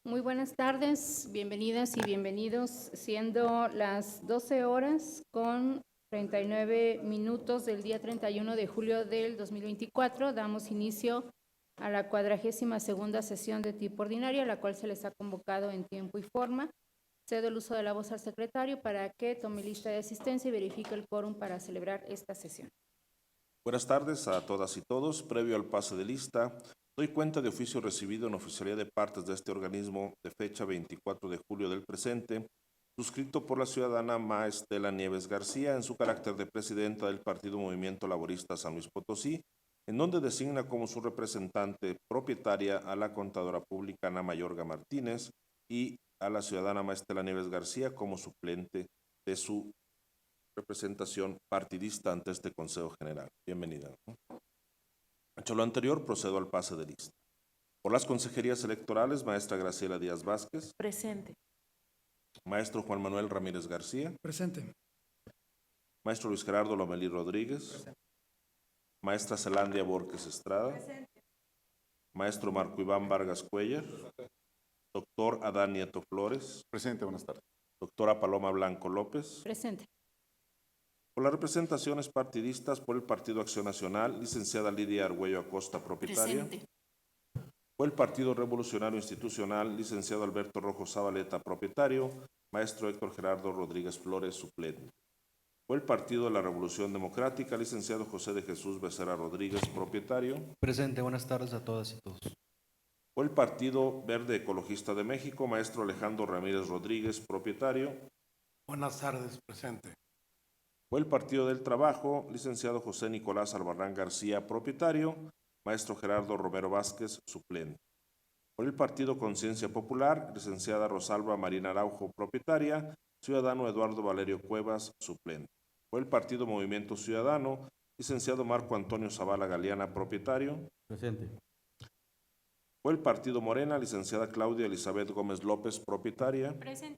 Muy buenas tardes, bienvenidas y bienvenidos, siendo las 12 horas con 39 minutos del día 31 de julio del 2024, damos inicio a la 42ª sesión de tipo ordinaria, la cual se les ha convocado en tiempo y forma. Cedo el uso de la voz al secretario para que tome lista de asistencia y verifique el quórum para celebrar esta sesión. Buenas tardes a todas y todos. Previo al pase de lista, doy cuenta de oficio recibido en Oficialía de Partes de este organismo de fecha 24 de julio del presente, suscrito por la ciudadana Ma Estela Nieves García en su carácter de presidenta del Partido Movimiento Laborista San Luis Potosí, en donde designa como su representante propietaria a la contadora pública Ana Mayorga Martínez y a la ciudadana Ma Estela Nieves García como suplente de su representación partidista ante este Consejo General. Bienvenida. Hecho lo anterior, procedo al pase de lista. Por las consejerías electorales, maestra Graciela Díaz Vázquez. Presente. Maestro Juan Manuel Ramírez García. Presente. Maestro Luis Gerardo Lomelí Rodríguez. Presente. Maestra Zelandia Borges Estrada. Presente. Maestro Marco Iván Vargas Cuellar. Doctor Adán Nieto Flores. Presente, buenas tardes. Doctora Paloma Blanco López. Presente. Por las representaciones partidistas, por el Partido Acción Nacional, licenciada Lidia Argüello Acosta, propietaria. Presente. Por el Partido Revolucionario Institucional, licenciado Alberto Rojo Zabaleta, propietario. Maestro Héctor Gerardo Rodríguez Flores, suplente. Por el Partido de la Revolución Democrática, licenciado José de Jesús Becerra Rodríguez, propietario. Presente, buenas tardes a todas y todos. Por el Partido Verde Ecologista de México, maestro Alejandro Ramírez Rodríguez, propietario. Buenas tardes, presente. Por el Partido del Trabajo, licenciado José Nicolás Albarrán García, propietario. Maestro Gerardo Romero Vázquez, suplente. Por el Partido Conciencia Popular, licenciada Rosalba Marina Araujo, propietaria. Ciudadano Eduardo Valerio Cuevas, suplente. Por el Partido Movimiento Ciudadano, licenciado Marco Antonio Zavala Galeana, propietario. Presente. Por el Partido Morena, licenciada Claudia Elizabeth Gómez López, propietaria. Presente.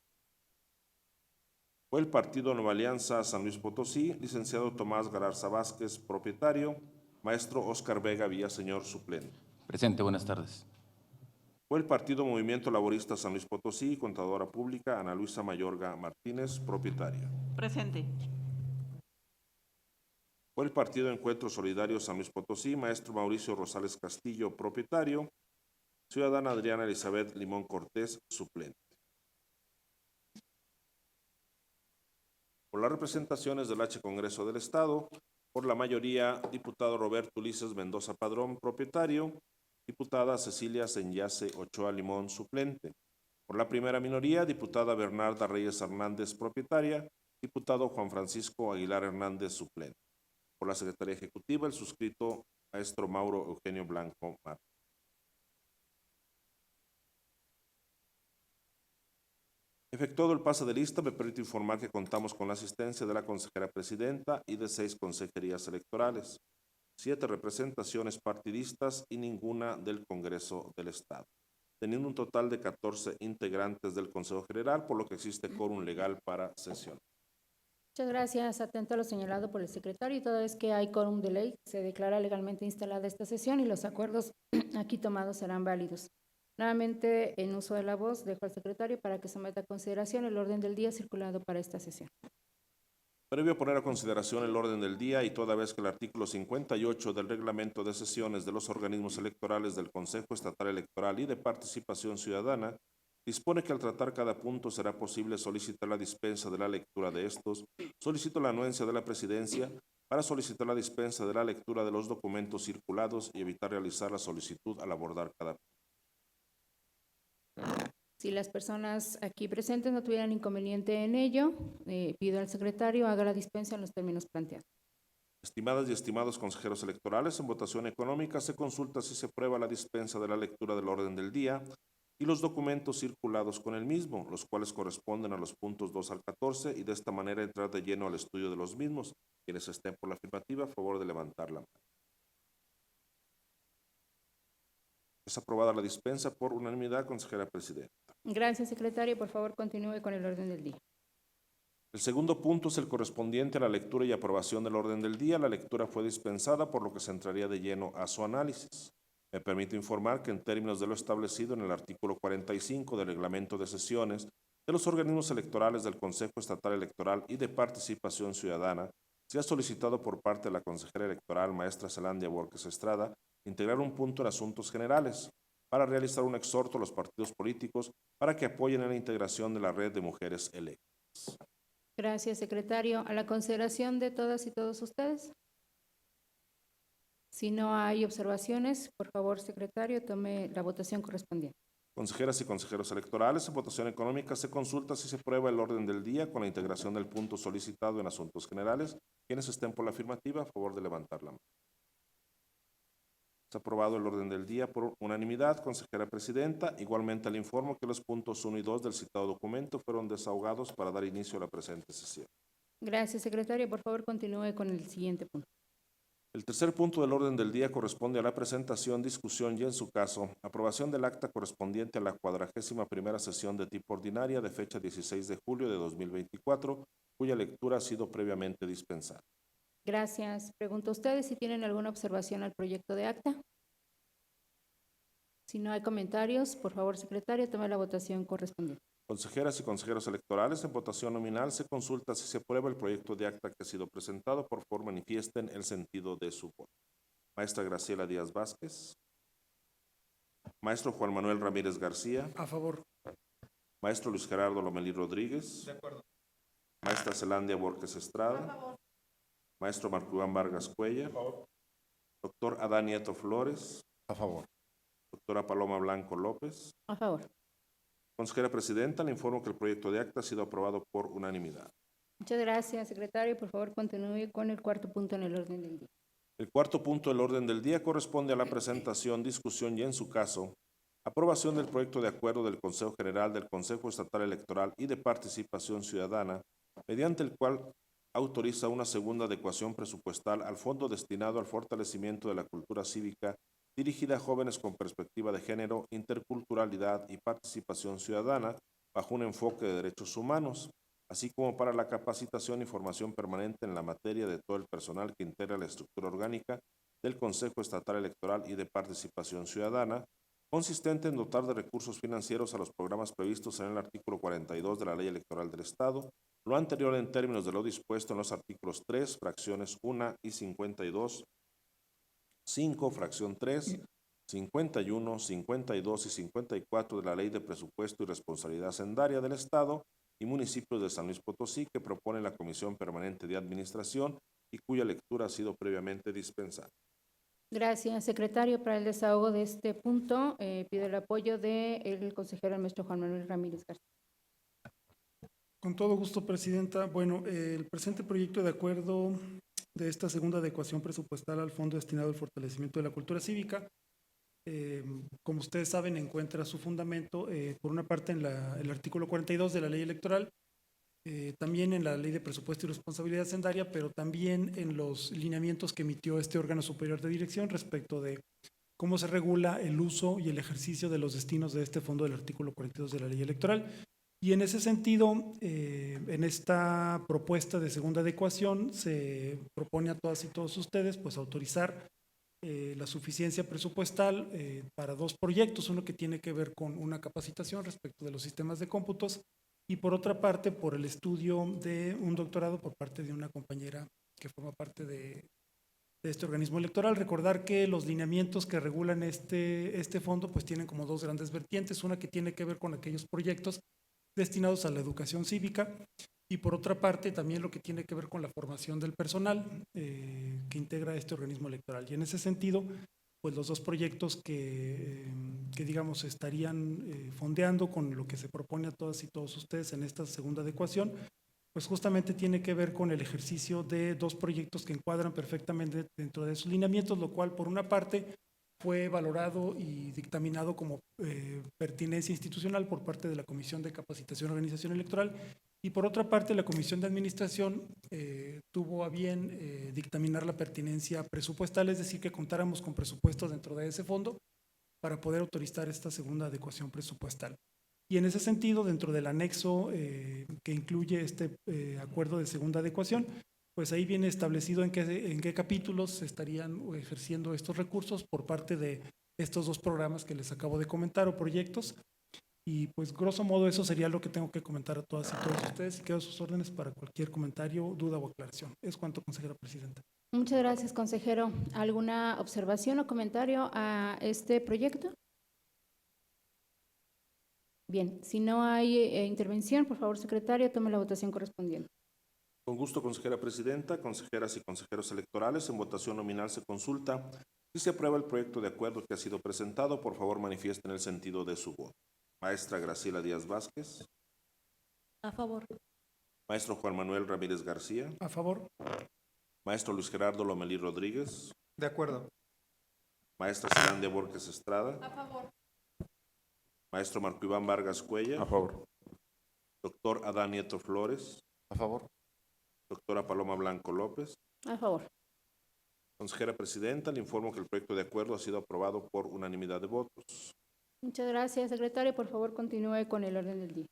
Por el Partido Nueva Alianza San Luis Potosí, licenciado Tomás Gararza Vázquez, propietario. Maestro Óscar Vega Villaseñor, suplente. Presente, buenas tardes. Por el Partido Movimiento Laborista San Luis Potosí, contadora pública Ana Luisa Mayorga Martínez, propietaria. Presente. Por el Partido Encuentro Solidario San Luis Potosí, maestro Mauricio Rosales Castillo, propietario. Ciudadana Adriana Elizabeth Limón Cortés, suplente. Por las representaciones del H Congreso del Estado, por la mayoría, diputado Roberto Ulises Mendoza Padrón, propietario. Diputada Cecilia Senyace Ochoa Limón, suplente. Por la primera minoría, diputada Bernarda Reyes Hernández, propietaria. Diputado Juan Francisco Aguilar Hernández, suplente. Por la Secretaría Ejecutiva, el suscrito maestro Mauro Eugenio Blanco Martínez. Efectuado el pase de lista, me permito informar que contamos con la asistencia de la consejera presidenta y de 6 consejerías electorales, 7 representaciones partidistas y ninguna del Congreso del Estado, teniendo un total de 14 integrantes del Consejo General, por lo que existe quórum legal para sesión. Muchas gracias. Atento a lo señalado por el secretario, y toda vez que hay quórum de ley, se declara legalmente instalada esta sesión y los acuerdos aquí tomados serán válidos. Nuevamente, en uso de la voz, dejo al secretario para que someta a consideración el orden del día circulado para esta sesión. Previo a poner a consideración el orden del día y toda vez que el artículo 58 del reglamento de sesiones de los organismos electorales del Consejo Estatal Electoral y de Participación Ciudadana dispone que al tratar cada punto será posible solicitar la dispensa de la lectura de estos, solicito la anuencia de la presidencia para solicitar la dispensa de la lectura de los documentos circulados y evitar realizar la solicitud al abordar cada punto. Si las personas aquí presentes no tuvieran inconveniente en ello, pido al secretario haga la dispensa en los términos planteados. Estimadas y estimados consejeros electorales, en votación económica se consulta si se aprueba la dispensa de la lectura del orden del día y los documentos circulados con el mismo, los cuales corresponden a los puntos 2 al 14, y de esta manera entrar de lleno al estudio de los mismos. Quienes estén por la afirmativa, a favor de levantar la mano. Es aprobada la dispensa por unanimidad, consejera presidenta. Gracias, secretario. Por favor, continúe con el orden del día. El segundo punto es el correspondiente a la lectura y aprobación del orden del día. La lectura fue dispensada, por lo que se entraría de lleno a su análisis. Me permito informar que en términos de lo establecido en el artículo 45 del Reglamento de Sesiones de los organismos electorales del Consejo Estatal Electoral y de Participación Ciudadana, se ha solicitado por parte de la consejera electoral, maestra Zelandia Borges Estrada, integrar un punto en asuntos generales para realizar un exhorto a los partidos políticos para que apoyen en la integración de la red de mujeres electas. Gracias, secretario. A la consideración de todas y todos ustedes. Si no hay observaciones, por favor, secretario, tome la votación correspondiente. Consejeras y consejeros electorales, en votación económica se consulta si se aprueba el orden del día con la integración del punto solicitado en asuntos generales. Quienes estén por la afirmativa, a favor de levantar la mano. Se ha aprobado el orden del día por unanimidad. Consejera presidenta, igualmente le informo que los puntos 1 y 2 del citado documento fueron desahogados para dar inicio a la presente sesión. Gracias, secretario. Por favor, continúe con el siguiente punto. El tercer punto del orden del día corresponde a la presentación, discusión y, en su caso, aprobación del acta correspondiente a la 41ª sesión de tipo ordinaria de fecha 16 de julio de 2024, cuya lectura ha sido previamente dispensada. Gracias. Pregunto a ustedes si tienen alguna observación al proyecto de acta. Si no hay comentarios, por favor, secretario, tome la votación correspondiente. Consejeras y consejeros electorales, en votación nominal se consulta si se aprueba el proyecto de acta que ha sido presentado. Por favor, manifiesten el sentido de su voto. Maestra Graciela Díaz Vázquez. Maestro Juan Manuel Ramírez García. A favor. Maestro Luis Gerardo Lomelí Rodríguez. De acuerdo. Maestra Zelandia Borges Estrada. A favor. Maestro Marco Iván Vargas Cuellar. A favor. Doctor Adán Nieto Flores. A favor. Doctora Paloma Blanco López. A favor. Consejera presidenta, le informo que el proyecto de acta ha sido aprobado por unanimidad. Muchas gracias, secretario. Por favor, continúe con el cuarto punto en el orden del día. El cuarto punto del orden del día corresponde a la presentación, discusión y, en su caso, aprobación del proyecto de acuerdo del Consejo General del Consejo Estatal Electoral y de Participación Ciudadana, mediante el cual autoriza una segunda adecuación presupuestal al fondo destinado al fortalecimiento de la cultura cívica dirigida a jóvenes con perspectiva de género, interculturalidad y participación ciudadana bajo un enfoque de derechos humanos, así como para la capacitación y formación permanente en la materia de todo el personal que integra la estructura orgánica del Consejo Estatal Electoral y de Participación Ciudadana, consistente en dotar de recursos financieros a los programas previstos en el artículo 42 de la Ley Electoral del Estado, lo anterior en términos de lo dispuesto en los artículos 3, fracciones 1 y 52, 5, fracción 3, 51, 52 y 54 de la Ley de Presupuesto y Responsabilidad Hacendaria del Estado y municipios de San Luis Potosí, que propone la Comisión Permanente de Administración y cuya lectura ha sido previamente dispensada. Gracias, secretario. Para el desahogo de este punto, pido el apoyo del consejero el maestro Juan Manuel Ramírez García. Con todo gusto, presidenta. Bueno, el presente proyecto de acuerdo de esta segunda adecuación presupuestal al fondo destinado al fortalecimiento de la cultura cívica, como ustedes saben, encuentra su fundamento, por una parte, en el artículo 42 de la Ley Electoral, también en la Ley de Presupuesto y Responsabilidad Hacendaria, pero también en los lineamientos que emitió este órgano superior de dirección respecto de cómo se regula el uso y el ejercicio de los destinos de este fondo del artículo 42 de la Ley Electoral. Y en ese sentido, en esta propuesta de segunda adecuación se propone a todas y todos ustedes pues autorizar la suficiencia presupuestal para dos proyectos, uno que tiene que ver con una capacitación respecto de los sistemas de cómputos y por otra parte por el estudio de un doctorado por parte de una compañera que forma parte de este organismo electoral. Recordar que los lineamientos que regulan este fondo pues tienen como dos grandes vertientes, una que tiene que ver con aquellos proyectos destinados a la educación cívica y por otra parte también lo que tiene que ver con la formación del personal que integra este organismo electoral. Y en ese sentido, pues los dos proyectos que digamos estarían fondeando con lo que se propone a todas y todos ustedes en esta segunda adecuación, pues justamente tiene que ver con el ejercicio de dos proyectos que encuadran perfectamente dentro de sus lineamientos, lo cual por una parte fue valorado y dictaminado como pertinencia institucional por parte de la Comisión de Capacitación y Organización Electoral y por otra parte la Comisión de Administración tuvo a bien dictaminar la pertinencia presupuestal, es decir, que contáramos con presupuestos dentro de ese fondo para poder autorizar esta segunda adecuación presupuestal. Y en ese sentido, dentro del anexo que incluye este acuerdo de segunda adecuación, pues ahí viene establecido en qué capítulos se estarían ejerciendo estos recursos por parte de estos dos programas que les acabo de comentar o proyectos. Y pues grosso modo eso sería lo que tengo que comentar a todas y todos ustedes y quedo a sus órdenes para cualquier comentario, duda o aclaración. Es cuanto, consejera presidenta. Muchas gracias, consejero. ¿Alguna observación o comentario a este proyecto? Bien, si no hay intervención, por favor, secretario, tome la votación correspondiente. Con gusto, consejera presidenta, consejeras y consejeros electorales, en votación nominal se consulta si se aprueba el proyecto de acuerdo que ha sido presentado. Por favor, manifiesten el sentido de su voto. Maestra Graciela Díaz Vázquez. A favor. Maestro Juan Manuel Ramírez García. A favor. Maestro Luis Gerardo Lomelí Rodríguez. De acuerdo. Maestra Zelandia Borges Estrada. A favor. Maestro Marco Iván Vargas Cuellar. A favor. Doctor Adán Nieto Flores. A favor. Doctora Paloma Blanco López. A favor. Consejera presidenta, le informo que el proyecto de acuerdo ha sido aprobado por unanimidad de votos. Muchas gracias, secretario. Por favor, continúe con el orden del día.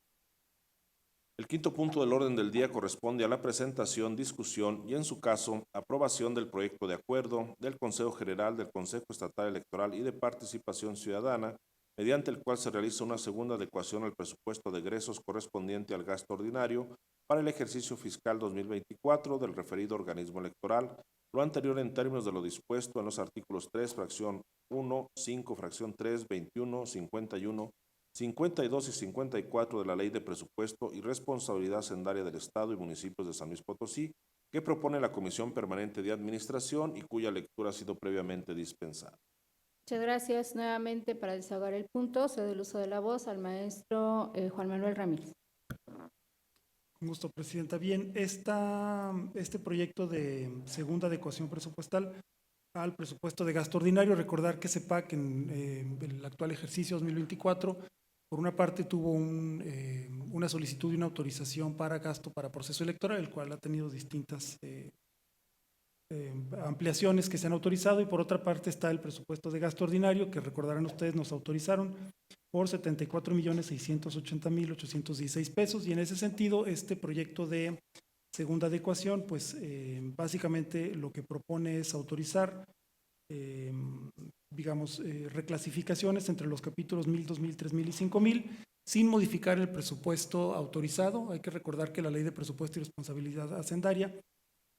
El quinto punto del orden del día corresponde a la presentación, discusión y, en su caso, aprobación del proyecto de acuerdo del Consejo General del Consejo Estatal Electoral y de Participación Ciudadana, mediante el cual se realiza una segunda adecuación al presupuesto de egresos correspondiente al gasto ordinario para el ejercicio fiscal 2024 del referido organismo electoral, lo anterior en términos de lo dispuesto en los artículos 3, fracción 1, 5, fracción 3, 21, 51, 52 y 54 de la Ley de Presupuesto y Responsabilidad Hacendaria del Estado y Municipios de San Luis Potosí, que propone la Comisión Permanente de Administración y cuya lectura ha sido previamente dispensada. Muchas gracias. Nuevamente, para desahogar el punto, cedo el uso de la voz al maestro Juan Manuel Ramírez. Con gusto, presidenta. Bien, este proyecto de segunda adecuación presupuestal al presupuesto de gasto ordinario, recordar que CEPAC en el actual ejercicio 2024, por una parte tuvo una solicitud y una autorización para gasto para proceso electoral, el cual ha tenido distintas ampliaciones que se han autorizado, y por otra parte está el presupuesto de gasto ordinario, que recordarán ustedes nos autorizaron por 74.680.816 pesos, y en ese sentido este proyecto de segunda adecuación pues básicamente lo que propone es autorizar reclasificaciones entre los capítulos 1,000, 2,000, 3,000 y 5,000 sin modificar el presupuesto autorizado. Hay que recordar que la Ley de Presupuesto y Responsabilidad Hacendaria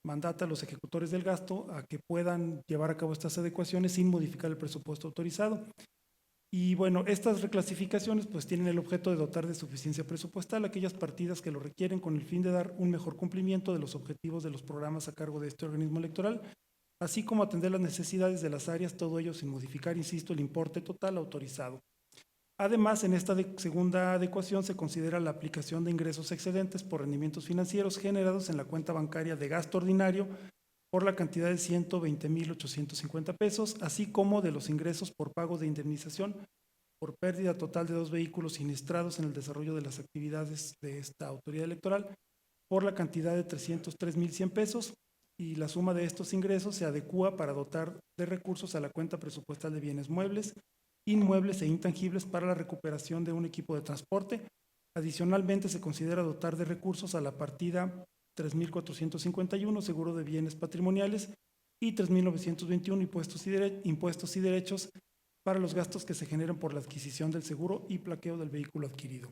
mandata a los ejecutores del gasto a que puedan llevar a cabo estas adecuaciones sin modificar el presupuesto autorizado. Y bueno, estas reclasificaciones pues tienen el objeto de dotar de suficiencia presupuestal aquellas partidas que lo requieren con el fin de dar un mejor cumplimiento de los objetivos de los programas a cargo de este organismo electoral, así como atender las necesidades de las áreas, todo ello sin modificar, insisto, el importe total autorizado. Además, en esta segunda adecuación se considera la aplicación de ingresos excedentes por rendimientos financieros generados en la cuenta bancaria de gasto ordinario por la cantidad de 120.850 pesos, así como de los ingresos por pago de indemnización por pérdida total de 2 vehículos siniestrados en el desarrollo de las actividades de esta autoridad electoral por la cantidad de 303.100 pesos, y la suma de estos ingresos se adecúa para dotar de recursos a la cuenta presupuestal de bienes muebles, inmuebles e intangibles para la recuperación de un equipo de transporte. Adicionalmente, se considera dotar de recursos a la partida 3.451, seguro de bienes patrimoniales, y 3.921, impuestos y derechos para los gastos que se generan por la adquisición del seguro y plaqueo del vehículo adquirido.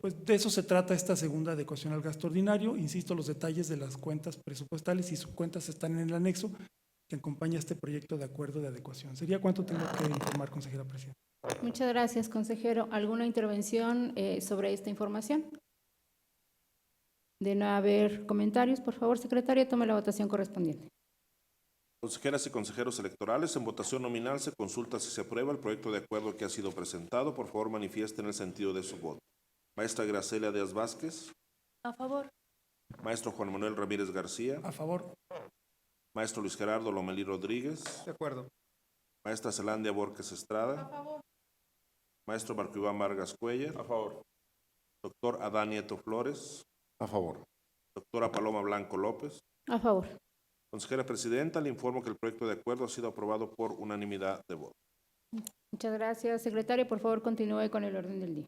Pues de eso se trata esta segunda adecuación al gasto ordinario. Insisto, los detalles de las cuentas presupuestales y subcuentas están en el anexo que acompaña este proyecto de acuerdo de adecuación. Sería cuánto tengo que informar, consejera presidenta. Muchas gracias, consejero. ¿Alguna intervención sobre esta información? De no haber comentarios, por favor, secretaria, tome la votación correspondiente. Consejeras y consejeros electorales, en votación nominal se consulta si se aprueba el proyecto de acuerdo que ha sido presentado. Por favor, manifiesten el sentido de su voto. Maestra Graciela Díaz Vázquez. A favor. Maestro Juan Manuel Ramírez García. A favor. Maestro Luis Gerardo Lomelí Rodríguez. De acuerdo. Maestra Zelandia Borges Estrada. A favor. Maestro Marco Iván Vargas Cuellar. A favor. Doctor Adán Nieto Flores. A favor. Doctora Paloma Blanco López. A favor. Consejera presidenta, le informo que el proyecto de acuerdo ha sido aprobado por unanimidad de votos. Muchas gracias, secretario. Por favor, continúe con el orden del día.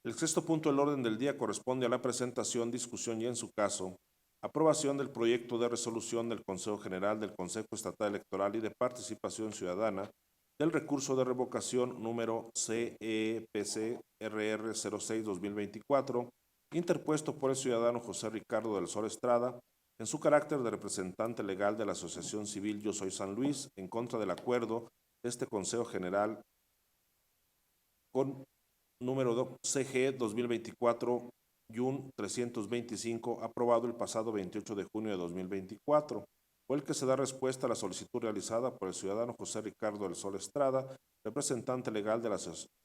El sexto punto del orden del día corresponde a la presentación, discusión y, en su caso, aprobación del proyecto de resolución del Consejo General del Consejo Estatal Electoral y de Participación Ciudadana, del recurso de revocación número CEPC-RR 06-2024, interpuesto por el ciudadano José Ricardo del Sol Estrada, en su carácter de representante legal de la Asociación Civil Yo Soy San Luis, en contra del acuerdo de este Consejo General con número CG 2024-325, aprobado el pasado 28 de junio de 2024, por el que se da respuesta a la solicitud realizada por el ciudadano José Ricardo del Sol Estrada, representante legal de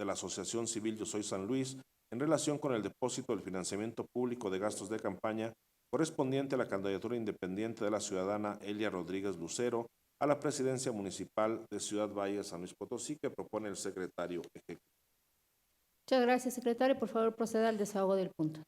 la Asociación Civil Yo Soy San Luis, en relación con el depósito del financiamiento público de gastos de campaña correspondiente a la candidatura independiente de la ciudadana Elia Rodríguez Lucero a la presidencia municipal de Ciudad Valle, San Luis Potosí, que propone el secretario ejecutivo. Muchas gracias, secretario. Por favor, proceda al desahogo del punto.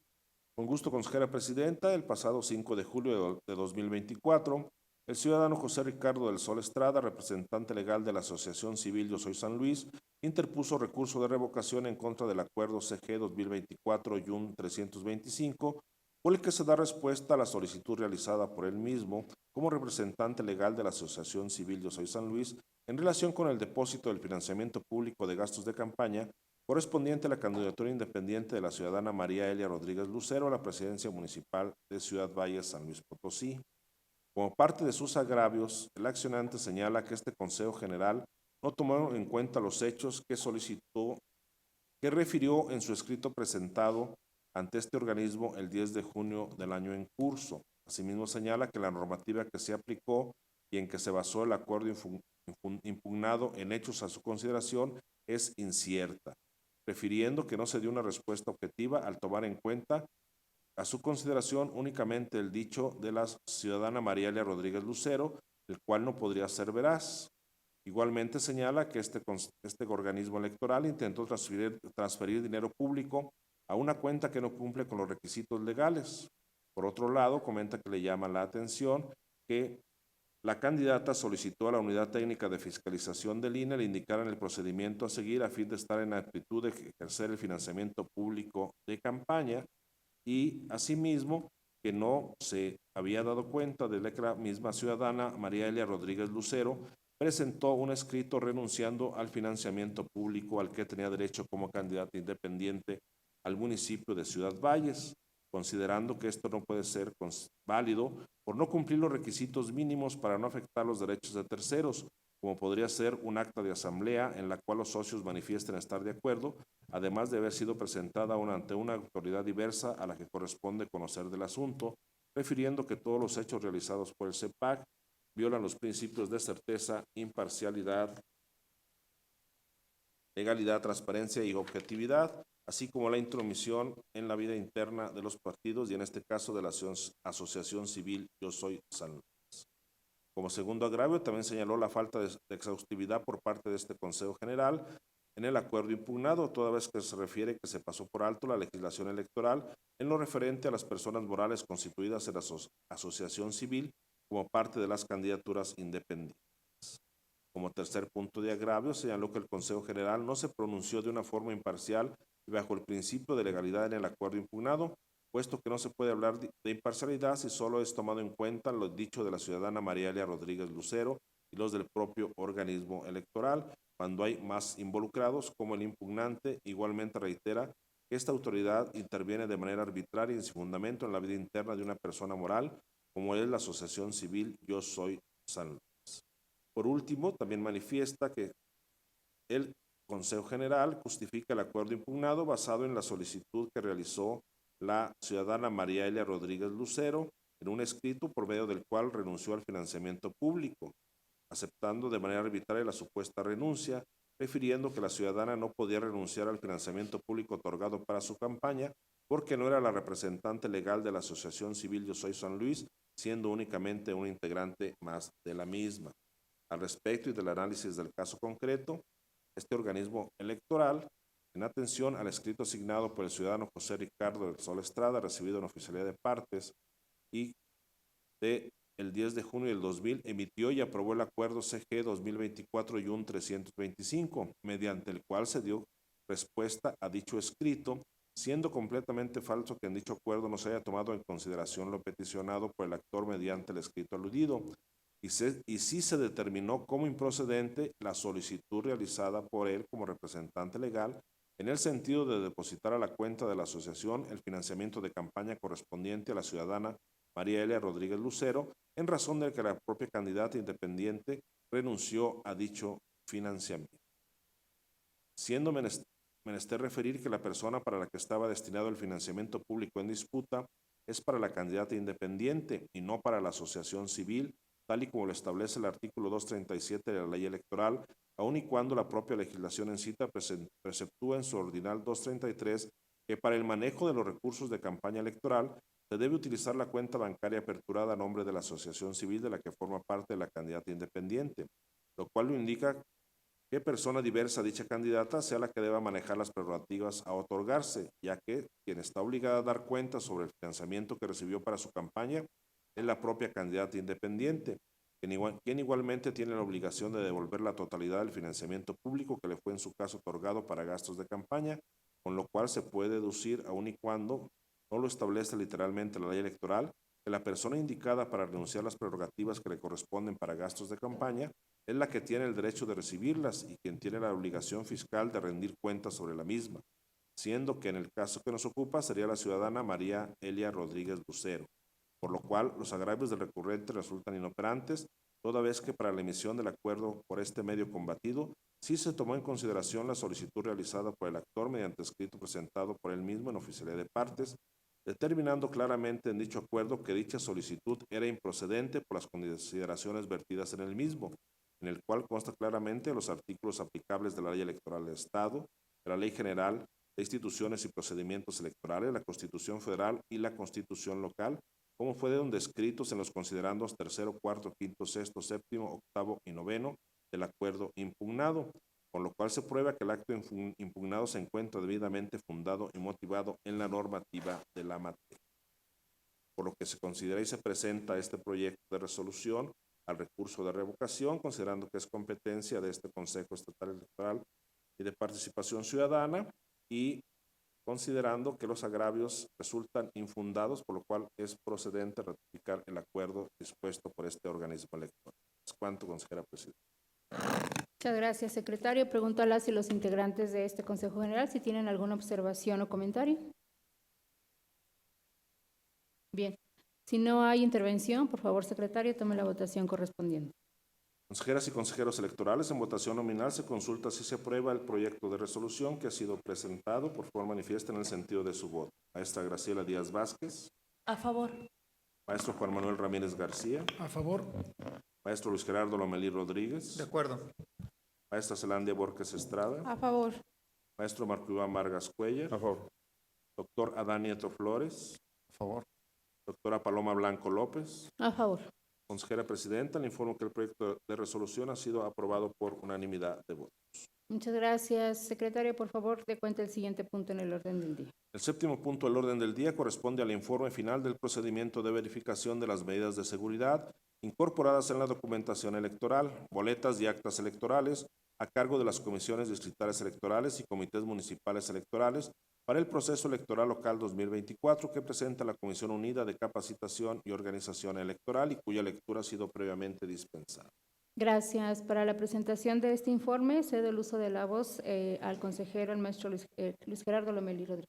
Con gusto, consejera presidenta. El pasado 5 de julio de 2024, el ciudadano José Ricardo del Sol Estrada, representante legal de la Asociación Civil Yo Soy San Luis, interpuso recurso de revocación en contra del acuerdo CG 2024-325, por el que se da respuesta a la solicitud realizada por él mismo como representante legal de la Asociación Civil Yo Soy San Luis en relación con el depósito del financiamiento público de gastos de campaña correspondiente a la candidatura independiente de la ciudadana María Elia Rodríguez Lucero a la presidencia municipal de Ciudad Valle, San Luis Potosí. Como parte de sus agravios, el accionante señala que este Consejo General no tomó en cuenta los hechos que solicitó, que refirió en su escrito presentado ante este organismo el 10 de junio del año en curso. Asimismo, señala que la normativa que se aplicó y en que se basó el acuerdo impugnado en hechos a su consideración es incierta, refiriendo que no se dio una respuesta objetiva al tomar en cuenta a su consideración únicamente el dicho de la ciudadana María Elia Rodríguez Lucero, el cual no podría ser veraz. Igualmente señala que este organismo electoral intentó transferir dinero público a una cuenta que no cumple con los requisitos legales. Por otro lado, comenta que le llama la atención que la candidata solicitó a la Unidad Técnica de Fiscalización del INE le indicaran el procedimiento a seguir a fin de estar en actitud de ejercer el financiamiento público de campaña y, asimismo, que no se había dado cuenta de que la misma ciudadana María Elia Rodríguez Lucero presentó un escrito renunciando al financiamiento público al que tenía derecho como candidata independiente al municipio de Ciudad Valles, considerando que esto no puede ser válido por no cumplir los requisitos mínimos para no afectar los derechos de terceros, como podría ser un acta de asamblea en la cual los socios manifiesten estar de acuerdo, además de haber sido presentada ante una autoridad diversa a la que corresponde conocer del asunto, refiriendo que todos los hechos realizados por el CEPAC violan los principios de certeza, imparcialidad, legalidad, transparencia y objetividad, así como la intromisión en la vida interna de los partidos y en este caso de la Asociación Civil Yo Soy San Luis. Como segundo agravio, también señaló la falta de exhaustividad por parte de este Consejo General en el acuerdo impugnado, toda vez que se refiere que se pasó por alto la legislación electoral en lo referente a las personas morales constituidas en la asociación civil como parte de las candidaturas independientes. Como tercer punto de agravio, señaló que el Consejo General no se pronunció de una forma imparcial y bajo el principio de legalidad en el acuerdo impugnado, puesto que no se puede hablar de imparcialidad si solo es tomado en cuenta lo dicho de la ciudadana María Elia Rodríguez Lucero y los del propio organismo electoral, cuando hay más involucrados como el impugnante. Igualmente reitera que esta autoridad interviene de manera arbitraria y sin fundamento en la vida interna de una persona moral, como es la Asociación Civil Yo Soy San Luis. Por último, también manifiesta que el Consejo General justifica el acuerdo impugnado basado en la solicitud que realizó la ciudadana María Elia Rodríguez Lucero en un escrito por medio del cual renunció al financiamiento público, aceptando de manera arbitraria la supuesta renuncia, refiriendo que la ciudadana no podía renunciar al financiamiento público otorgado para su campaña porque no era la representante legal de la Asociación Civil Yo Soy San Luis, siendo únicamente un integrante más de la misma. Al respecto y del análisis del caso concreto, este organismo electoral, en atención al escrito asignado por el ciudadano José Ricardo del Sol Estrada, recibido en oficialidad de partes y el 10 de junio del 2000, emitió y aprobó el acuerdo CG 2024-325, mediante el cual se dio respuesta a dicho escrito, siendo completamente falso que en dicho acuerdo no se haya tomado en consideración lo peticionado por el actor mediante el escrito aludido. y si se determinó como improcedente la solicitud realizada por él como representante legal en el sentido de depositar a la cuenta de la asociación el financiamiento de campaña correspondiente a la ciudadana María Elia Rodríguez Lucero, en razón de que la propia candidata independiente renunció a dicho financiamiento. Siendo menester referir que la persona para la que estaba destinado el financiamiento público en disputa es para la candidata independiente y no para la asociación civil, tal y como lo establece el artículo 237 de la ley electoral, aun y cuando la propia legislación en cita preceptúa en su ordinal 233 que para el manejo de los recursos de campaña electoral se debe utilizar la cuenta bancaria aperturada a nombre de la asociación civil de la que forma parte de la candidata independiente, lo cual lo indica que persona diversa dicha candidata sea la que deba manejar las prerrogativas a otorgarse, ya que quien está obligada a dar cuenta sobre el financiamiento que recibió para su campaña es la propia candidata independiente, quien igualmente tiene la obligación de devolver la totalidad del financiamiento público que le fue en su caso otorgado para gastos de campaña, con lo cual se puede deducir, aun y cuando no lo establece literalmente la ley electoral, que la persona indicada para renunciar a las prerrogativas que le corresponden para gastos de campaña es la que tiene el derecho de recibirlas y quien tiene la obligación fiscal de rendir cuentas sobre la misma, siendo que en el caso que nos ocupa sería la ciudadana María Elia Rodríguez Lucero, por lo cual los agravios del recurrente resultan inoperantes, toda vez que para la emisión del acuerdo por este medio combatido sí se tomó en consideración la solicitud realizada por el actor mediante escrito presentado por él mismo en oficialía de partes, determinando claramente en dicho acuerdo que dicha solicitud era improcedente por las consideraciones vertidas en el mismo, en el cual consta claramente los artículos aplicables de la Ley Electoral del Estado, de la Ley General de Instituciones y Procedimientos Electorales, la Constitución Federal y la Constitución Local, como fueron descritos en los considerandos tercero, cuarto, quinto, sexto, séptimo, octavo y noveno del acuerdo impugnado, con lo cual se prueba que el acto impugnado se encuentra debidamente fundado y motivado en la normativa de la materia. Por lo que se considera y se presenta este proyecto de resolución al recurso de revocación, considerando que es competencia de este Consejo Estatal Electoral y de Participación Ciudadana y considerando que los agravios resultan infundados, por lo cual es procedente ratificar el acuerdo dispuesto por este organismo electoral. Es cuanto, consejera presidenta. Muchas gracias, secretario. Pregunto a las y los integrantes de este Consejo General si tienen alguna observación o comentario. Bien, si no hay intervención, por favor, secretario, tome la votación correspondiente. Consejeras y consejeros electorales, en votación nominal se consulta si se aprueba el proyecto de resolución que ha sido presentado. Por favor, manifiesta en el sentido de su voto. Maestra Graciela Díaz Vázquez. A favor. Maestro Juan Manuel Ramírez García. A favor. Maestro Luis Gerardo Lomelí Rodríguez. De acuerdo. Maestra Zelandia Borges Estrada. A favor. Maestro Marco Iván Vargas Cuellar. A favor. Doctor Adán Nieto Flores. A favor. Doctora Paloma Blanco López. A favor. Consejera presidenta, le informo que el proyecto de resolución ha sido aprobado por unanimidad de votos. Muchas gracias, secretario. Por favor, dé cuenta el siguiente punto en el orden del día. El séptimo punto del orden del día corresponde al informe final del procedimiento de verificación de las medidas de seguridad incorporadas en la documentación electoral, boletas y actas electorales a cargo de las comisiones distritales electorales y comités municipales electorales para el proceso electoral local 2024 que presenta la Comisión Unida de Capacitación y Organización Electoral y cuya lectura ha sido previamente dispensada. Gracias. Para la presentación de este informe, cedo el uso de la voz al consejero, el maestro Luis Gerardo Lomelí Rodríguez.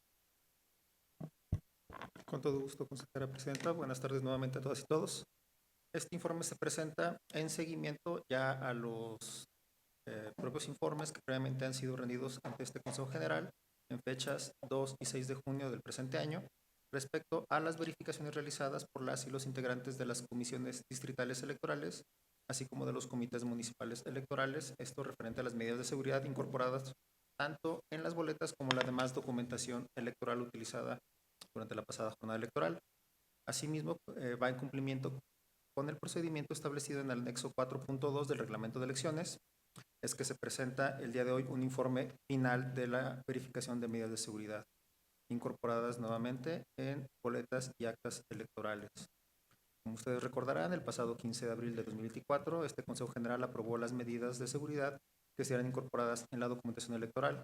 Con todo gusto, consejera presidenta. Buenas tardes nuevamente a todas y todos. Este informe se presenta en seguimiento ya a los propios informes que previamente han sido rendidos ante este Consejo General en fechas 2 y 6 de junio del presente año respecto a las verificaciones realizadas por las y los integrantes de las comisiones distritales electorales, así como de los comités municipales electorales, esto referente a las medidas de seguridad incorporadas tanto en las boletas como la demás documentación electoral utilizada durante la pasada jornada electoral. Asimismo, va en cumplimiento con el procedimiento establecido en el anexo 4.2 del reglamento de elecciones, es que se presenta el día de hoy un informe final de la verificación de medidas de seguridad incorporadas nuevamente en boletas y actas electorales. Como ustedes recordarán, el pasado 15 de abril de 2024, este Consejo General aprobó las medidas de seguridad que serán incorporadas en la documentación electoral,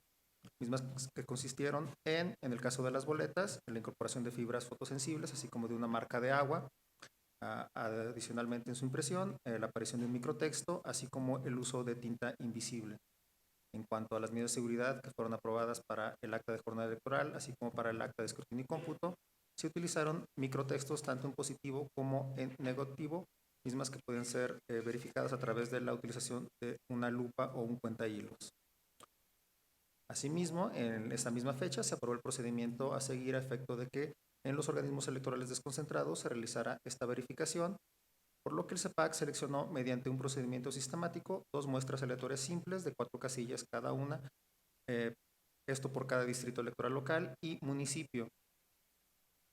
mismas que consistieron en el caso de las boletas, en la incorporación de fibras fotosensibles, así como de una marca de agua, Adicionalmente, en su impresión, la aparición de un microtexto, así como el uso de tinta invisible. En cuanto a las medidas de seguridad que fueron aprobadas para el acta de jornada electoral, así como para el acta de escrutinio y cómputo, se utilizaron microtextos tanto en positivo como en negativo, mismas que pueden ser verificadas a través de la utilización de una lupa o un cuentahilos. Asimismo, en esa misma fecha se aprobó el procedimiento a seguir a efecto de que en los organismos electorales desconcentrados se realizara esta verificación, por lo que el CEPAC seleccionó mediante un procedimiento sistemático 2 muestras aleatorias simples de 4 casillas cada una, esto por cada distrito electoral local y municipio.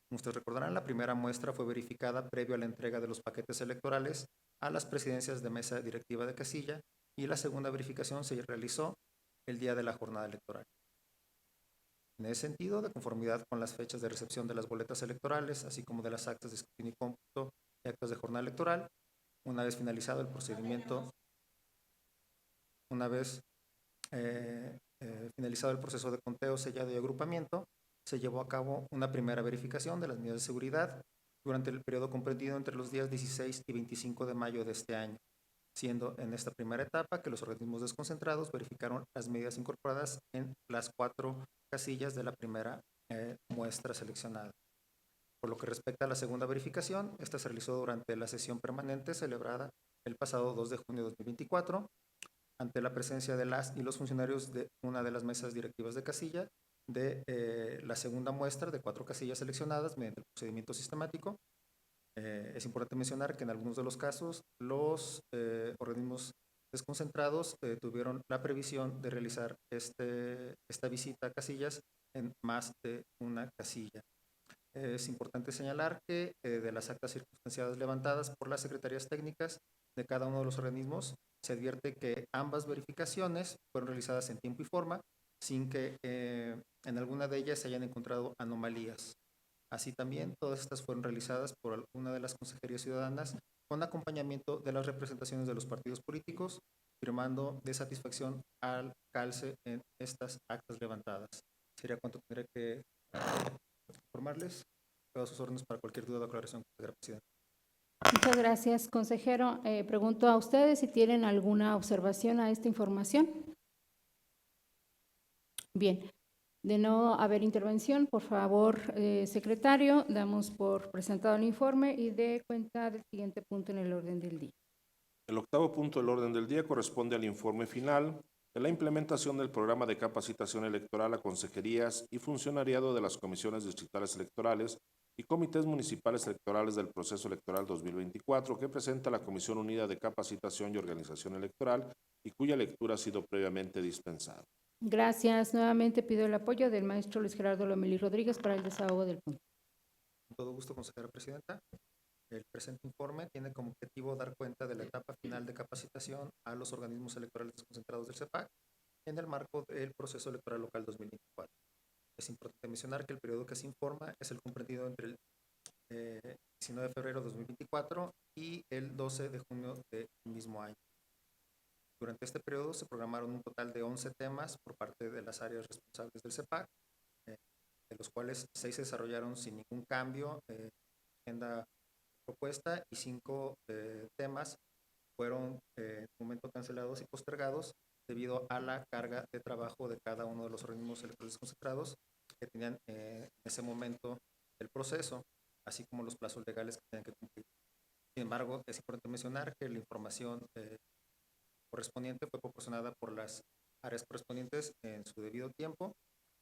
Como ustedes recordarán, la primera muestra fue verificada previo a la entrega de los paquetes electorales a las presidencias de mesa directiva de casilla y la segunda verificación se realizó el día de la jornada electoral. En ese sentido, de conformidad con las fechas de recepción de las boletas electorales, así como de las actas de escrutinio y cómputo y actas de jornada electoral, una vez finalizado el procedimiento, finalizado el proceso de conteo, sellado y agrupamiento, se llevó a cabo una primera verificación de las medidas de seguridad durante el periodo comprendido entre los días 16 y 25 de mayo de este año, siendo en esta primera etapa que los organismos desconcentrados verificaron las medidas incorporadas en las 4 casillas de la primera muestra seleccionada. Por lo que respecta a la segunda verificación, esta se realizó durante la sesión permanente celebrada el pasado 2 de junio de 2024, ante la presencia de las y los funcionarios de una de las mesas directivas de casilla, de la segunda muestra de 4 casillas seleccionadas mediante el procedimiento sistemático. Es importante mencionar que en algunos de los casos los organismos desconcentrados tuvieron la previsión de realizar esta visita a casillas en más de una casilla. Es importante señalar que de las actas circunstanciadas levantadas por las secretarías técnicas de cada uno de los organismos, se advierte que ambas verificaciones fueron realizadas en tiempo y forma, sin que en alguna de ellas se hayan encontrado anomalías. Así también, todas estas fueron realizadas por alguna de las consejerías ciudadanas con acompañamiento de las representaciones de los partidos políticos, firmando de satisfacción al calce en estas actas levantadas. Sería cuanto tendré que informarles. Quedo a sus órdenes para cualquier duda o aclaración que tenga, presidente. Muchas gracias, consejero. Pregunto a ustedes si tienen alguna observación a esta información. Bien, de no haber intervención, por favor, secretario, damos por presentado el informe y dé cuenta del siguiente punto en el orden del día. El 8º punto del orden del día corresponde al informe final de la implementación del programa de capacitación electoral a consejerías y funcionariado de las comisiones distritales electorales y comités municipales electorales del proceso electoral 2024 que presenta la Comisión Unida de Capacitación y Organización Electoral y cuya lectura ha sido previamente dispensada. Gracias. Nuevamente pido el apoyo del maestro Luis Gerardo Lomelí Rodríguez para el desahogo del punto. Con todo gusto, consejera presidenta. El presente informe tiene como objetivo dar cuenta de la etapa final de capacitación a los organismos electorales desconcentrados del CEPAC en el marco del proceso electoral local 2024. Es importante mencionar que el periodo que se informa es el comprendido entre el 19 de febrero de 2024 y el 12 de junio del mismo año. Durante este periodo se programaron un total de 11 temas por parte de las áreas responsables del CEPAC, de los cuales 6 se desarrollaron sin ningún cambio en agenda propuesta y 5 temas fueron en un momento cancelados y postergados debido a la carga de trabajo de cada uno de los organismos electorales concentrados que tenían en ese momento el proceso, así como los plazos legales que tenían que cumplir. Sin embargo, es importante mencionar que la información correspondiente fue proporcionada por las áreas correspondientes en su debido tiempo,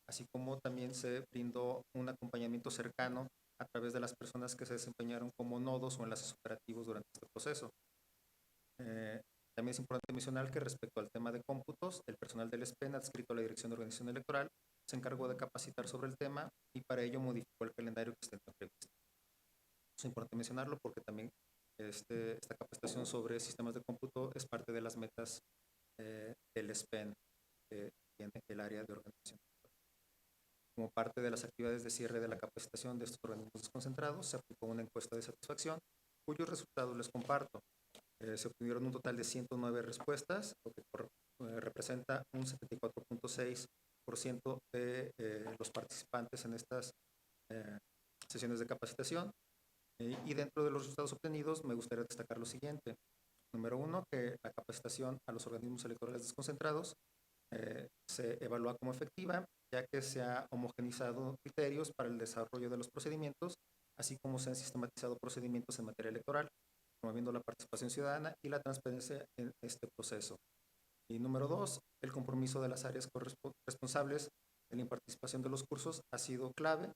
así como también se brindó un acompañamiento cercano a través de las personas que se desempeñaron como nodos o enlaces operativos durante este proceso. También es importante mencionar que respecto al tema de cómputos, el personal del SPEN adscrito a la Dirección de Organización Electoral se encargó de capacitar sobre el tema y para ello modificó el calendario que está previsto. Es importante mencionarlo porque también esta capacitación sobre sistemas de cómputo es parte de las metas del SPEN que tiene el área de organización. Como parte de las actividades de cierre de la capacitación de estos organismos desconcentrados, se aplicó una encuesta de satisfacción, cuyos resultados les comparto. Se obtuvieron un total de 109 respuestas, lo que representa un 74.6% de los participantes en estas sesiones de capacitación. Y dentro de los resultados obtenidos, me gustaría destacar lo siguiente. Número 1, que la capacitación a los organismos electorales desconcentrados se evalúa como efectiva, ya que se ha homogeneizado criterios para el desarrollo de los procedimientos, así como se han sistematizado procedimientos en materia electoral, promoviendo la participación ciudadana y la transparencia en este proceso. Y número 2, el compromiso de las áreas responsables en la participación de los cursos ha sido clave,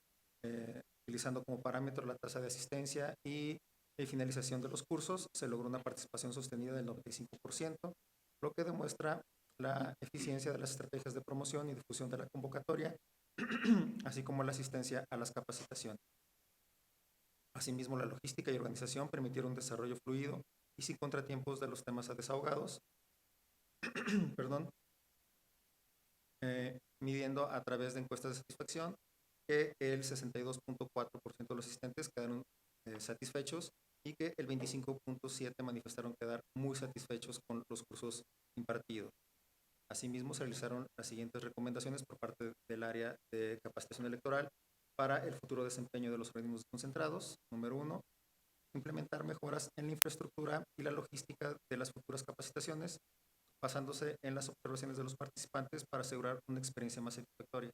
utilizando como parámetro la tasa de asistencia y finalización de los cursos, se logró una participación sostenida del 95%, lo que demuestra la eficiencia de las estrategias de promoción y difusión de la convocatoria, así como la asistencia a las capacitaciones. Asimismo, la logística y organización permitieron un desarrollo fluido y sin contratiempos de los temas desahogados, perdón, midiendo a través de encuestas de satisfacción que el 62.4% de los asistentes quedaron satisfechos y que el 25.7% manifestaron quedar muy satisfechos con los cursos impartidos. Asimismo, se realizaron las siguientes recomendaciones por parte del área de capacitación electoral para el futuro desempeño de los organismos desconcentrados. Número 1, implementar mejoras en la infraestructura y la logística de las futuras capacitaciones, basándose en las observaciones de los participantes para asegurar una experiencia más satisfactoria.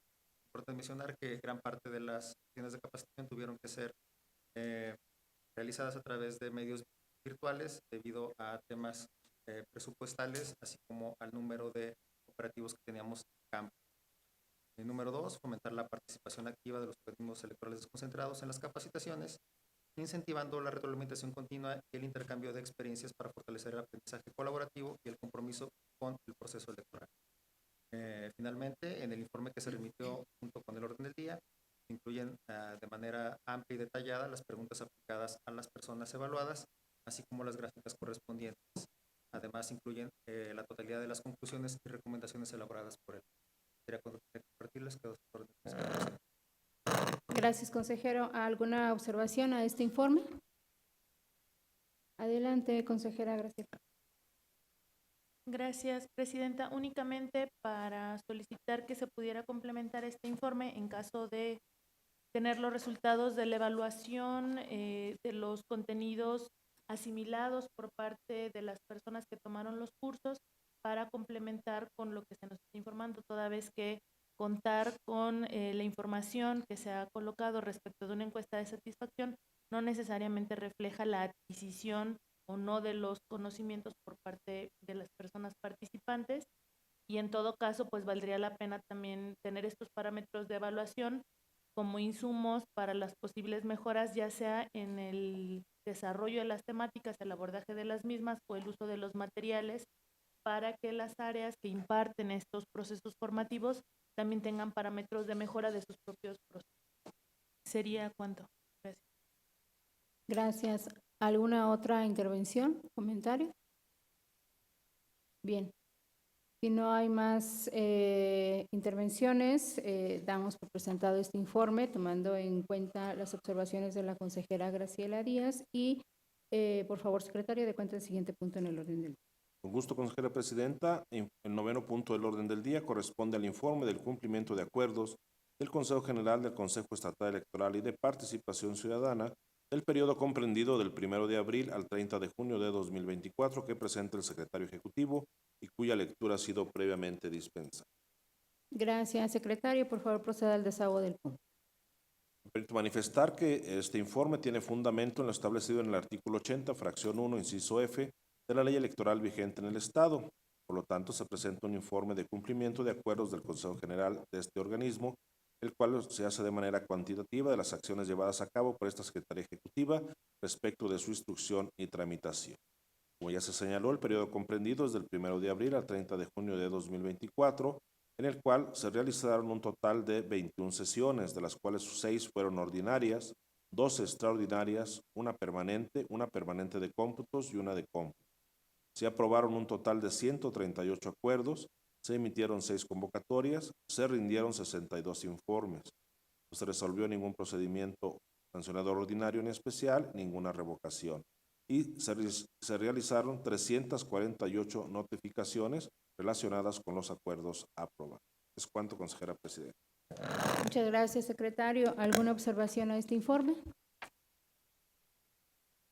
Importante mencionar que gran parte de las sesiones de capacitación tuvieron que ser realizadas a través de medios virtuales debido a temas presupuestales, así como al número de operativos que teníamos en campo. Número 2, fomentar la participación activa de los organismos electorales desconcentrados en las capacitaciones, incentivando la retroalimentación continua y el intercambio de experiencias para fortalecer el aprendizaje colaborativo y el compromiso con el proceso electoral. Finalmente, en el informe que se remitió junto con el orden del día, incluyen de manera amplia y detallada las preguntas aplicadas a las personas evaluadas, así como las gráficas correspondientes. Además, incluyen la totalidad de las conclusiones y recomendaciones elaboradas por él. Quería compartirles que Gracias, consejero. ¿Alguna observación a este informe? Adelante, consejera Graciela. Gracias, presidenta. Únicamente para solicitar que se pudiera complementar este informe en caso de tener los resultados de la evaluación de los contenidos asimilados por parte de las personas que tomaron los cursos para complementar con lo que se nos está informando, toda vez que contar con la información que se ha colocado respecto de una encuesta de satisfacción no necesariamente refleja la adquisición o no de los conocimientos por parte de las personas participantes, y en todo caso pues valdría la pena también tener estos parámetros de evaluación como insumos para las posibles mejoras, ya sea en el desarrollo de las temáticas, el abordaje de las mismas o el uso de los materiales, para que las áreas que imparten estos procesos formativos también tengan parámetros de mejora de sus propios procesos. ¿Sería cuánto? Gracias. Gracias. ¿Alguna otra intervención, comentario? Bien. Si no hay más intervenciones, damos por presentado este informe, tomando en cuenta las observaciones de la consejera Graciela Díaz. Y, por favor, secretario, de cuenta el siguiente punto en el orden del día. Con gusto, consejera presidenta. El 9º punto del orden del día corresponde al informe del cumplimiento de acuerdos del Consejo General del Consejo Estatal Electoral y de Participación Ciudadana del periodo comprendido del 1 de abril al 30 de junio de 2024 que presenta el secretario ejecutivo y cuya lectura ha sido previamente dispensada. Gracias, secretario. Por favor, proceda al desahogo del punto. Me permito manifestar que este informe tiene fundamento en lo establecido en el artículo 80, fracción 1, inciso F, de la ley electoral vigente en el Estado. Por lo tanto, se presenta un informe de cumplimiento de acuerdos del Consejo General de este organismo, el cual se hace de manera cuantitativa de las acciones llevadas a cabo por esta Secretaría Ejecutiva respecto de su instrucción y tramitación. Como ya se señaló, el periodo comprendido es del 1 de abril al 30 de junio de 2024, en el cual se realizaron un total de 21 sesiones, de las cuales 6 fueron ordinarias, 2 extraordinarias, una permanente de cómputos y una de cómputos. Se aprobaron un total de 138 acuerdos, se emitieron 6 convocatorias, se rindieron 62 informes. No se resolvió ningún procedimiento sancionador ordinario en especial, ninguna revocación. Y se realizaron 348 notificaciones relacionadas con los acuerdos aprobados. Es cuanto, consejera presidenta. Muchas gracias, secretario. ¿Alguna observación a este informe?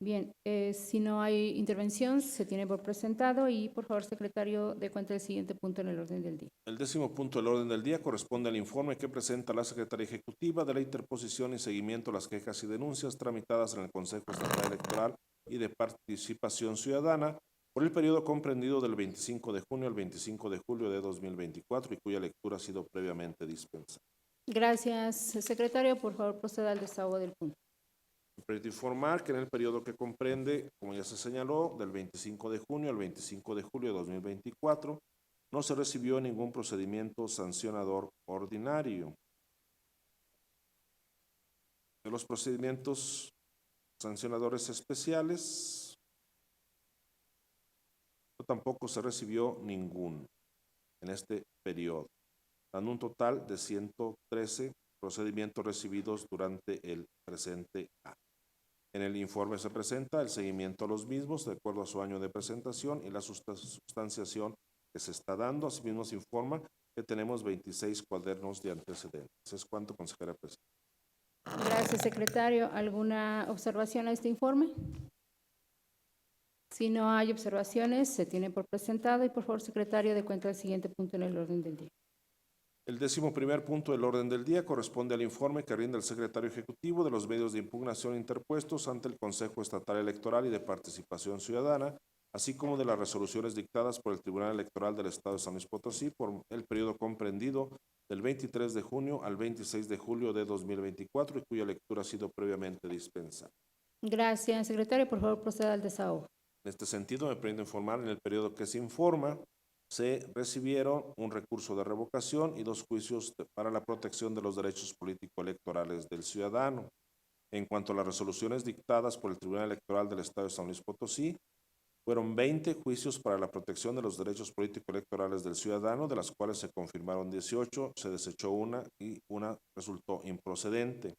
Bien, si no hay intervención, se tiene por presentado y por favor, secretario, dé cuenta del siguiente punto en el orden del día. El 10º punto del orden del día corresponde al informe que presenta la Secretaría Ejecutiva de la interposición y seguimiento a las quejas y denuncias tramitadas en el Consejo Estatal Electoral y de Participación Ciudadana por el periodo comprendido del 25 de junio al 25 de julio de 2024 y cuya lectura ha sido previamente dispensada. Gracias, secretario. Por favor, proceda al desahogo del punto. Me permito informar que en el periodo que comprende, como ya se señaló, del 25 de junio al 25 de julio de 2024, no se recibió ningún procedimiento sancionador ordinario. De los procedimientos sancionadores especiales, tampoco se recibió ninguno en este periodo, dando un total de 113 procedimientos recibidos durante el presente año. En el informe se presenta el seguimiento a los mismos de acuerdo a su año de presentación y la sustanciación que se está dando. Asimismo se informa que tenemos 26 cuadernos de antecedentes. Es cuanto, consejera presidenta. Gracias, secretario. ¿Alguna observación a este informe? Si no hay observaciones, se tiene por presentado y por favor, secretario, dé cuenta del siguiente punto en el orden del día. El 11º punto del orden del día corresponde al informe que rinde el secretario ejecutivo de los medios de impugnación interpuestos ante el Consejo Estatal Electoral y de Participación Ciudadana, así como de las resoluciones dictadas por el Tribunal Electoral del Estado de San Luis Potosí por el periodo comprendido del 23 de junio al 26 de julio de 2024 y cuya lectura ha sido previamente dispensada. Gracias, secretario. Por favor, proceda al desahogo. En este sentido, me permito informar en el periodo que se informa, se recibieron un recurso de revocación y 2 juicios para la protección de los derechos político-electorales del ciudadano. En cuanto a las resoluciones dictadas por el Tribunal Electoral del Estado de San Luis Potosí, fueron 20 juicios para la protección de los derechos político-electorales del ciudadano, de las cuales se confirmaron 18, se desechó una y una resultó improcedente.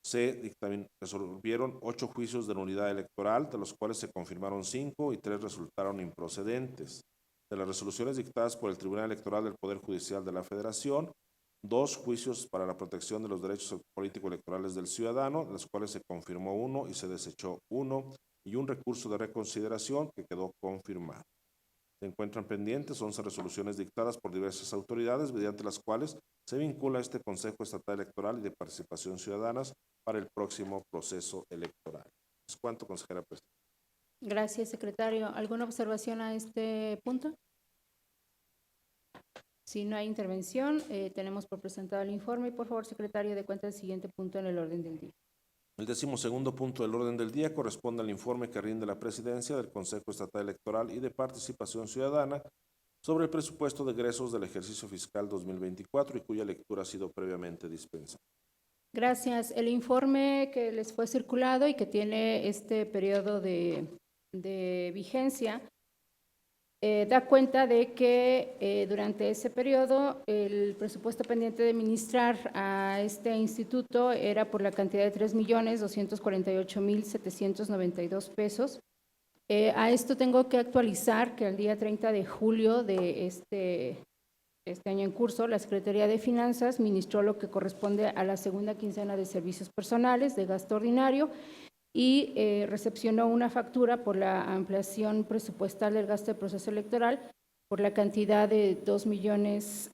Se resolvieron 8 juicios de nulidad electoral, de los cuales se confirmaron 5 y 3 resultaron improcedentes. De las resoluciones dictadas por el Tribunal Electoral del Poder Judicial de la Federación, 2 juicios para la protección de los derechos político-electorales del ciudadano, de los cuales se confirmó 1 y se desechó 1, y un recurso de reconsideración que quedó confirmado. Se encuentran pendientes 11 resoluciones dictadas por diversas autoridades, mediante las cuales se vincula este Consejo Estatal Electoral y de Participación Ciudadana para el próximo proceso electoral. Es cuanto, consejera presidenta. Gracias, secretario. ¿Alguna observación a este punto? Si no hay intervención, tenemos por presentado el informe y por favor, secretario, dé cuenta del siguiente punto en el orden del día. El 12º punto del orden del día corresponde al informe que rinde la presidencia del Consejo Estatal Electoral y de Participación Ciudadana sobre el presupuesto de egresos del ejercicio fiscal 2024 y cuya lectura ha sido previamente dispensada. Gracias. El informe que les fue circulado y que tiene este periodo de vigencia da cuenta de que durante ese periodo el presupuesto pendiente de administrar a este instituto era por la cantidad de 3.248.792 pesos. A esto tengo que actualizar que al día 30 de julio de este año en curso, la Secretaría de Finanzas ministró lo que corresponde a la segunda quincena de servicios personales de gasto ordinario y recepcionó una factura por la ampliación presupuestal del gasto de proceso electoral por la cantidad de 2,5 millones,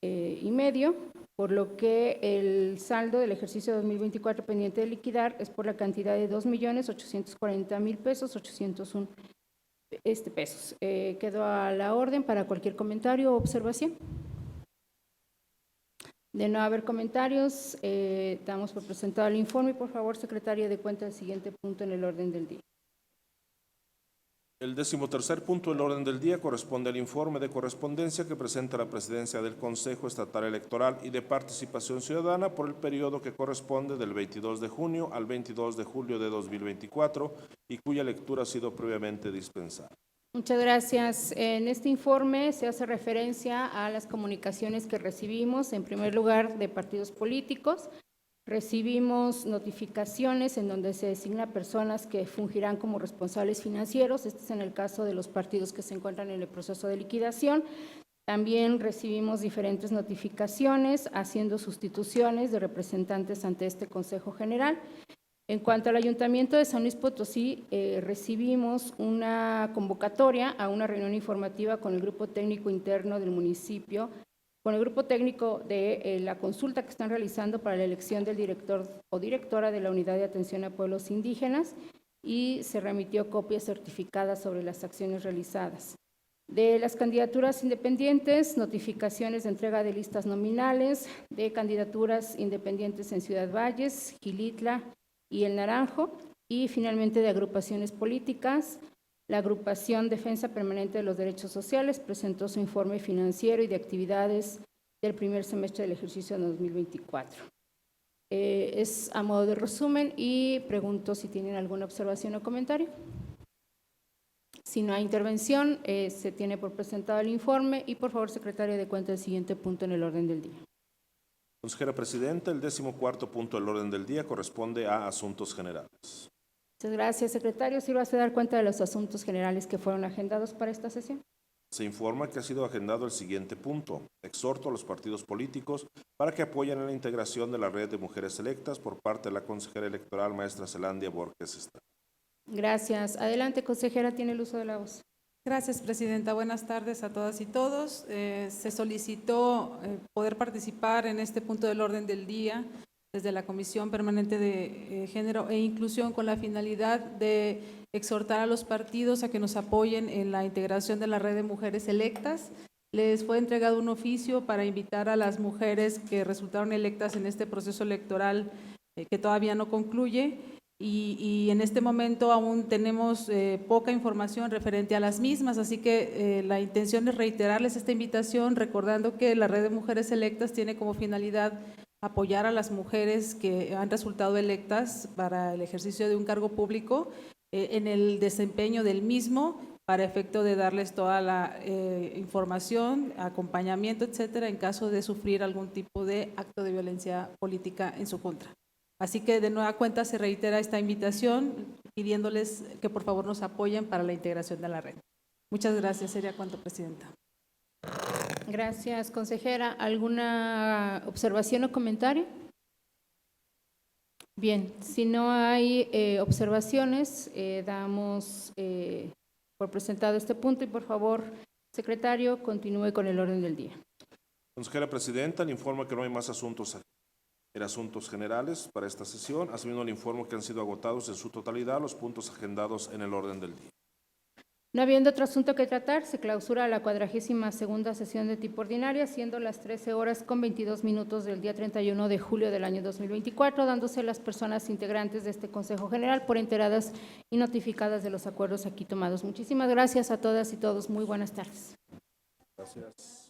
por lo que el saldo del ejercicio 2024 pendiente de liquidar es por la cantidad de 2,840,000 pesos, 801 pesos. Quedo a la orden para cualquier comentario o observación. De no haber comentarios, damos por presentado el informe y por favor, secretario, dé cuenta del siguiente punto en el orden del día. El 13º punto del orden del día corresponde al informe de correspondencia que presenta la presidencia del Consejo Estatal Electoral y de Participación Ciudadana por el periodo que corresponde del 22 de junio al 22 de julio de 2024 y cuya lectura ha sido previamente dispensada. Muchas gracias. En este informe se hace referencia a las comunicaciones que recibimos, en primer lugar, de partidos políticos. Recibimos notificaciones en donde se designa personas que fungirán como responsables financieros. Este es en el caso de los partidos que se encuentran en el proceso de liquidación. También recibimos diferentes notificaciones haciendo sustituciones de representantes ante este Consejo General. En cuanto al Ayuntamiento de San Luis Potosí, recibimos una convocatoria a una reunión informativa con el grupo técnico interno del municipio, con el grupo técnico de la consulta que están realizando para la elección del director o directora de la Unidad de Atención a Pueblos Indígenas, y se remitió copias certificadas sobre las acciones realizadas. De las candidaturas independientes, notificaciones de entrega de listas nominales, de candidaturas independientes en Ciudad Valles, Gilitla y El Naranjo, y finalmente de agrupaciones políticas. La agrupación Defensa Permanente de los Derechos Sociales presentó su informe financiero y de actividades del primer semestre del ejercicio de 2024. Es a modo de resumen y pregunto si tienen alguna observación o comentario. Si no hay intervención, se tiene por presentado el informe y por favor, secretario, dé cuenta del siguiente punto en el orden del día. Consejera Presidenta, el 14º punto del orden del día corresponde a asuntos generales. Muchas gracias, secretario. Sírvase a dar cuenta de los asuntos generales que fueron agendados para esta sesión. Se informa que ha sido agendado el siguiente punto. Exhorto a los partidos políticos para que apoyen en la integración de la red de mujeres electas por parte de la consejera electoral, maestra Zelandia Borges Estrada. Gracias. Adelante, consejera, tiene el uso de la voz. Gracias, presidenta. Buenas tardes a todas y todos. Se solicitó poder participar en este punto del orden del día desde la Comisión Permanente de Género e Inclusión con la finalidad de exhortar a los partidos a que nos apoyen en la integración de la red de mujeres electas. Les fue entregado un oficio para invitar a las mujeres que resultaron electas en este proceso electoral que todavía no concluye. Y en este momento aún tenemos poca información referente a las mismas, así que la intención es reiterarles esta invitación, recordando que la Red de Mujeres Electas tiene como finalidad apoyar a las mujeres que han resultado electas para el ejercicio de un cargo público en el desempeño del mismo, para efecto de darles toda la información, acompañamiento, etcétera, en caso de sufrir algún tipo de acto de violencia política en su contra. Así que de nueva cuenta se reitera esta invitación pidiéndoles que por favor nos apoyen para la integración de la red. Muchas gracias. Sería cuanto, presidenta. Gracias, consejera. ¿Alguna observación o comentario? Bien, si no hay observaciones, damos por presentado este punto y por favor, secretario, continúe con el orden del día. Consejera Presidenta, le informo que no hay más asuntos generales para esta sesión. Asimismo, le informo que han sido agotados en su totalidad los puntos agendados en el orden del día. No habiendo otro asunto que tratar, se clausura la 42ª sesión de tipo ordinaria, siendo las 13:22 del día 31 de julio del año 2024, dándose las personas integrantes de este Consejo General por enteradas y notificadas de los acuerdos aquí tomados. Muchísimas gracias a todas y todos. Muy buenas tardes. Gracias.